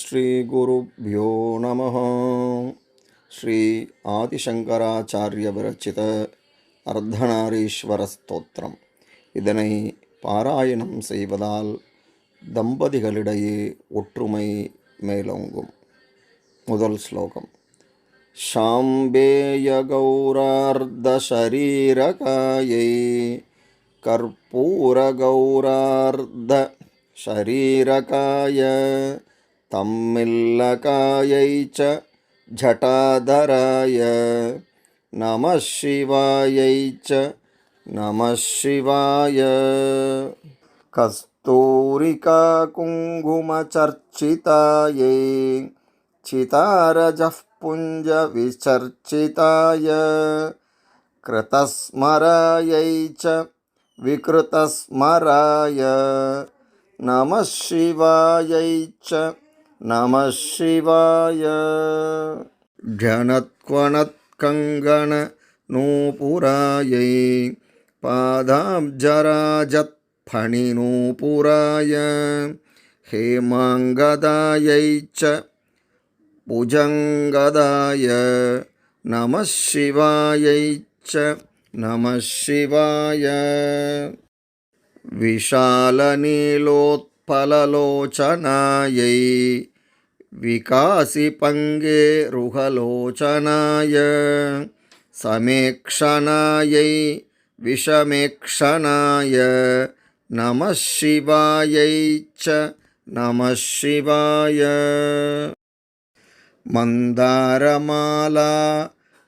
శ్రీ గురుభ్యో నమః. శ్రీ ஆதிசங்கராச்சாரிய விரச்சித அர்த்தநாரீஸ்வர ஸ்தோத்திரம். இதனை பாராயணம் செய்வதால் தம்பதிகளிடையே ஒற்றுமை மேலோங்கும். முதல் ஸ்லோகம். சாம்பேய கௌரார்த்த சரீரகாயை கற்பூர கௌரார்த்த शरीरकाय तम्मिल्लकायै च जटाधराय नमः शिवायै च नमः शिवाय. कस्तूरिका कुङ्कुमचर्चितायै चितारजः पुञ्जविचर्चिताय कृतस्मरायै च विकृतस्मराय नमः शिवायै च नमः शिवाय. जनत्वनत्कङ्गणनूपुरायै पादाब्जराजत्फणिनूपुराय हेमाङ्गदायै च भुजङ्गदाय नमः शिवायै च नमः शिवाय. विशालनीलोत्पललोचनायै विकासिपङ्गेरुहलोचनाय समेक्षणायै विषमेक्षणाय नमः शिवायै च नमः शिवाय. मन्दारमाला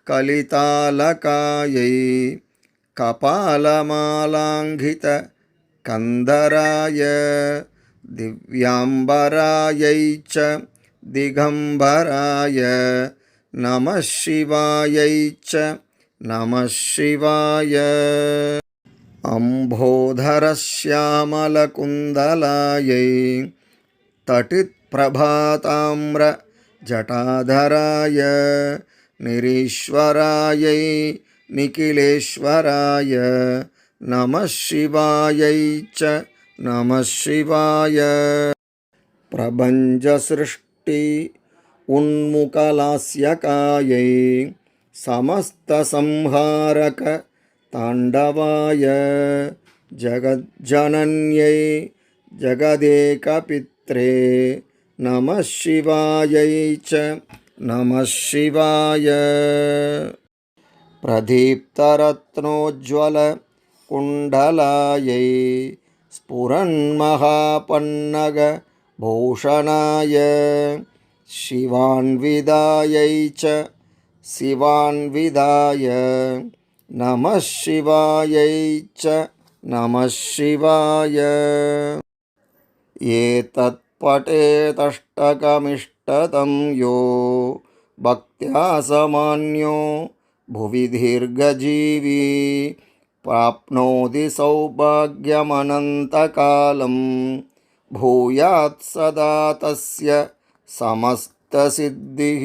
कलितालकायै कपालमालाङ्घित कंदराय दिव्यांबरायै च दिगंबराय नमः शिवायै च नमः शिवाय. अम्भोधरश्यामलकुन्दलायै तटित्प्रभाताम्र जटाधराय निरीश्वरायै निखिलेश्वराय नमः शिवायै च नमः शिवाय. प्रपञ्चसृष्टि उन्मुखलास्यकायै समस्तसंहारक ताण्डवाय जगज्जनन्यै जगदेकपित्रे नमः शिवायै च नमः शिवाय. प्रदीप्तरत्नोज्ज्वल कुण्डलायै स्फुरन्महापन्नग भूषणाय शिवान्विदायै च शिवान्विदाय नमः शिवायै च नमः शिवाय. एतत्पठेदष्टकमिष्टतं यो भक्त्या समान्यो भुवि दीर्घजीवी प्राप्नोति सौभाग्यमनन्तकालं भूयात् सदा तस्य समस्तसिद्धिः.